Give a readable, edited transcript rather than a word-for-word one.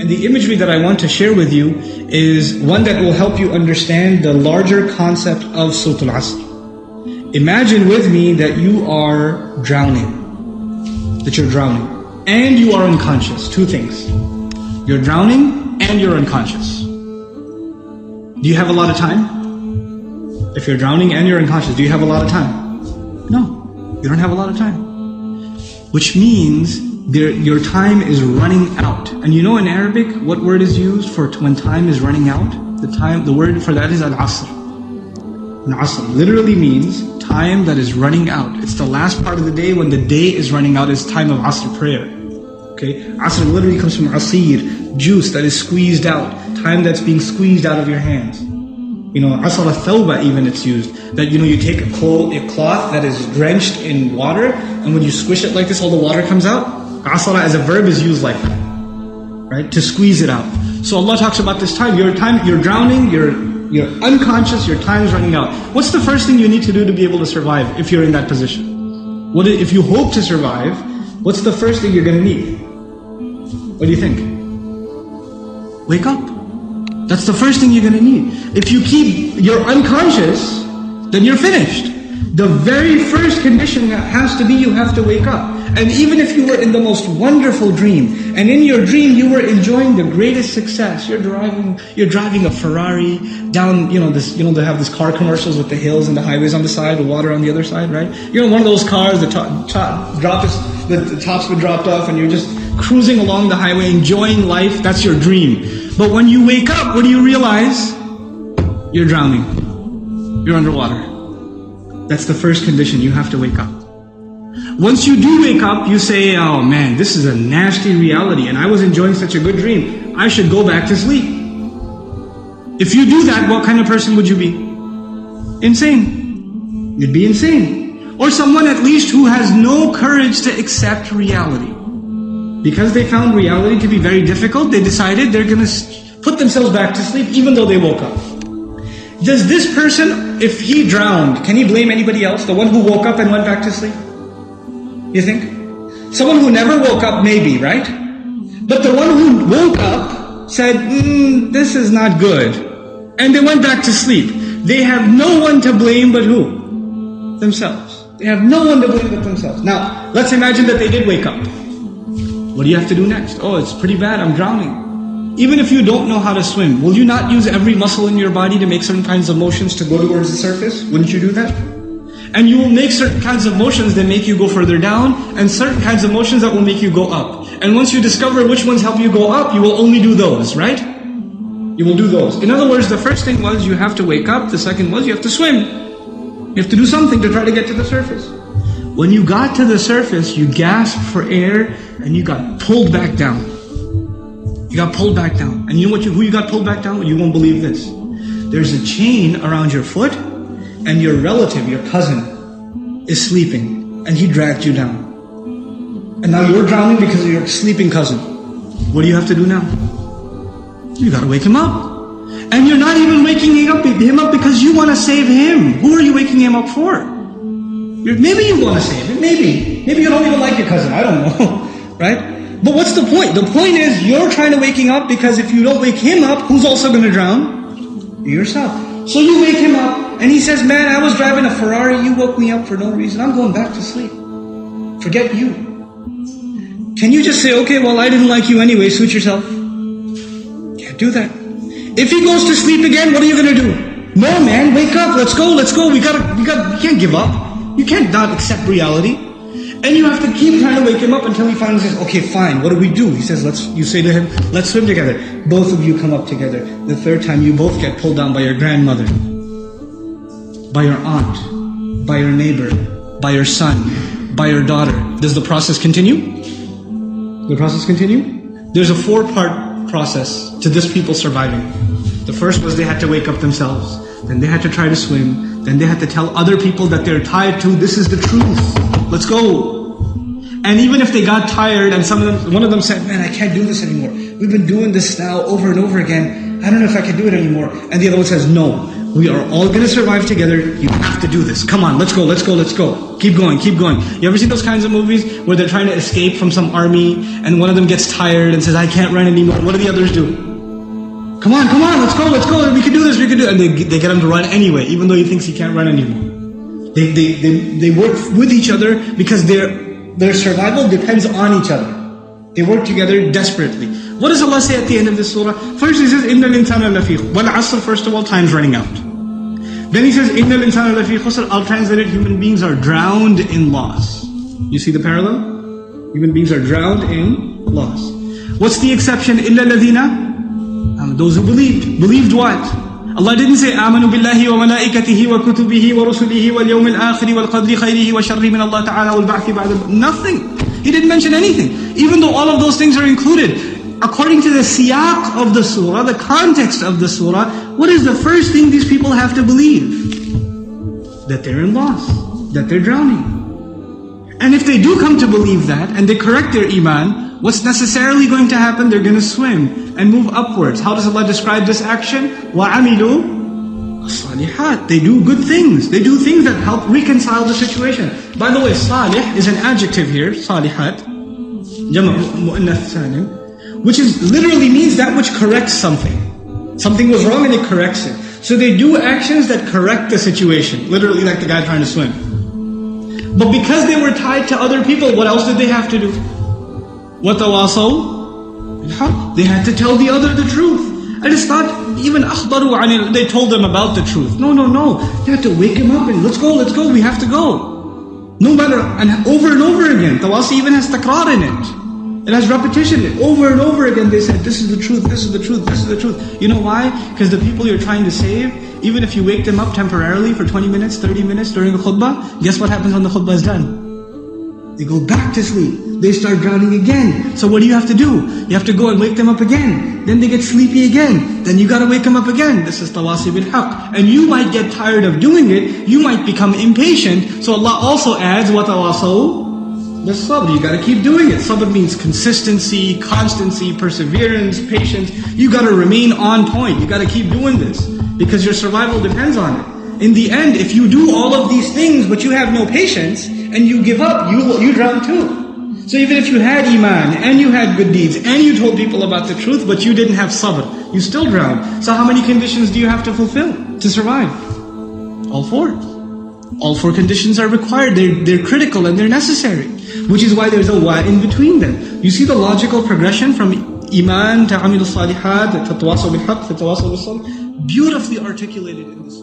the imagery that I want to share with you is one that will help you understand the larger concept of Surah Al-Asr. Imagine with me that you are drowning. And you are unconscious. Two things. You're drowning and you're unconscious. Do you have a lot of time? If you're drowning and you're unconscious, do you have a lot of time? No, you don't have a lot of time. Which means your time is running out. And you know in Arabic, what word is used for when time is running out? The word for that is al-asr. Al-asr literally means time that is running out. It's the last part of the day when the day is running out. It's time of asr prayer. Okay, asr literally comes from asir, juice that is squeezed out, time that's being squeezed out of your hands. You know, asr al-thawba even it's used. That you take a cloth that is drenched in water, and when you squish it like this, all the water comes out. Asra as a verb is used like that, right? To squeeze it out. So Allah talks about this time. You're drowning, you're unconscious, your time is running out. What's the first thing you need to do to be able to survive if you're in that position? If you hope to survive, what's the first thing you're going to need? What do you think? Wake up. That's the first thing you're going to need. If you're unconscious, then you're finished. The very first condition has to be you have to wake up. And even if you were in the most wonderful dream, and in your dream you were enjoying the greatest success, you're driving a Ferrari down, they have these car commercials with the hills and the highways on the side, the water on the other side, right? You're in one of those cars, the top's been dropped off, and you're just cruising along the highway, enjoying life. That's your dream. But when you wake up, what do you realize? You're drowning. You're underwater. That's the first condition. You have to wake up. Once you do wake up, you say, oh man, this is a nasty reality and I was enjoying such a good dream. I should go back to sleep. If you do that, what kind of person would you be? Insane. You'd be insane. Or someone at least who has no courage to accept reality. Because they found reality to be very difficult, they decided they're going to put themselves back to sleep even though they woke up. Does this person, if he drowned, can he blame anybody else? The one who woke up and went back to sleep? You think? Someone who never woke up, maybe, right? But the one who woke up said, this is not good. And they went back to sleep. They have no one to blame but who? Themselves. They have no one to blame but themselves. Now, let's imagine that they did wake up. What do you have to do next? Oh, it's pretty bad, I'm drowning. Even if you don't know how to swim, will you not use every muscle in your body to make certain kinds of motions to go towards the surface? Wouldn't you do that? And you will make certain kinds of motions that make you go further down, and certain kinds of motions that will make you go up. And once you discover which ones help you go up, you will only do those, right? You will do those. In other words, the first thing was you have to wake up. The second was you have to swim. You have to do something to try to get to the surface. When you got to the surface, you gasped for air, and you got pulled back down. You got pulled back down. And you know who you got pulled back down? You won't believe this. There's a chain around your foot, and your relative, your cousin, is sleeping, and he dragged you down. And now you're drowning because of your sleeping cousin. What do you have to do now? You gotta wake him up. And you're not even waking him up because you want to save him. Who are you waking him up for? Maybe you want to save him, maybe. Maybe you don't even like your cousin, I don't know, right? But what's the point? The point is you're trying to wake him up because if you don't wake him up, who's also going to drown? Yourself. So you wake him up, and he says, man, I was driving a Ferrari, you woke me up for no reason, I'm going back to sleep. Forget you. Can you just say, okay, well, I didn't like you anyway, suit yourself? Can't do that. If he goes to sleep again, what are you going to do? No, man, wake up, let's go, we can't give up. You can't not accept reality. And you have to keep trying to wake him up until he finally says, okay, fine, what do we do? He says, you say to him, let's swim together. Both of you come up together. The third time, you both get pulled down by your grandmother, by your aunt, by your neighbor, by your son, by your daughter. Does the process continue? The process continue? There's a 4-part process to this people surviving. The first was they had to wake up themselves. Then they had to try to swim. Then they had to tell other people that they're tired too. This is the truth. Let's go. And even if they got tired and one of them said, man, I can't do this anymore. We've been doing this now over and over again. I don't know if I can do it anymore. And the other one says, no, We are all going to survive together. You have to do this. Come on, let's go, let's go, let's go. Keep going, keep going. You ever seen those kinds of movies where they're trying to escape from some army and one of them gets tired and says, I can't run anymore. What do the others do? Come on, let's go. We can do this, we can do it. And they get him to run anyway, even though he thinks he can't run anymore. They work with each other because their survival depends on each other. They work together desperately. What does Allah say at the end of this surah? First He says, إِنَّ الْإِنسَانَ لَفِي Wal asr, first of all, time's running out. Then He says, إِنَّ الْإِنسَانَ لَفِي خُسْرٍ. I'll translate it, human beings are drowned in loss. You see the parallel? Human beings are drowned in loss. What's the exception? إِلَّا الَّذِينَ Those who believed. Believed what? Allah didn't say آمنوا بالله وملائكته وكتبه ورسله واليوم الآخر والقدر خيره وشره من الله تعالى والبعث بعد. Nothing. He didn't mention anything. Even though all of those things are included. According to the siyaq of the surah, the context of the surah, what is the first thing these people have to believe? That they're in loss. That they're drowning. And if they do come to believe that, and they correct their iman, what's necessarily going to happen? They're going to swim and move upwards. How does Allah describe this action? وَعَمِلُوا الصَّالِحَاتِ. They do good things. They do things that help reconcile the situation. By the way, salih is an adjective here, salihat, jama' mu'annath salim, which literally means that which corrects something. Something was wrong and it corrects it. So they do actions that correct the situation. Literally like the guy trying to swim. But because they were tied to other people, what else did they have to do? وَتَوَاصَوْا بِالْحَقِّ. They had to tell the other the truth. And it's not even أَخْبَرُوا عَنِ They told them about the truth. No. They had to wake him up and let's go, we have to go. No matter, and over again. Tawasi even has takrar in it. It has repetition. Over and over again they said, this is the truth, this is the truth, this is the truth. You know why? Because the people you're trying to save, even if you wake them up temporarily for 20 minutes, 30 minutes during a khutbah, guess what happens when the khutbah is done? They go back to sleep. They start drowning again. So what do you have to do? You have to go and wake them up again. Then they get sleepy again. Then you gotta wake them up again. This is tawasi bil haqq. And you might get tired of doing it. You might become impatient. So Allah also adds, وَتَوَاصَوْا بِالصَّبْرِ. You gotta keep doing it. Sabr means consistency, constancy, perseverance, patience. You gotta remain on point. You gotta keep doing this. Because your survival depends on it. In the end, if you do all of these things but you have no patience, and you give up, you drown too. So even if you had iman, and you had good deeds, and you told people about the truth, but you didn't have sabr, you still drown. So how many conditions do you have to fulfill to survive? All four. All four conditions are required. They're critical and they're necessary. Which is why there's a wa in between them. You see the logical progression from iman to amil salihat to tawasaw bil haqq to tawasaw bil sabr, beautifully articulated in this.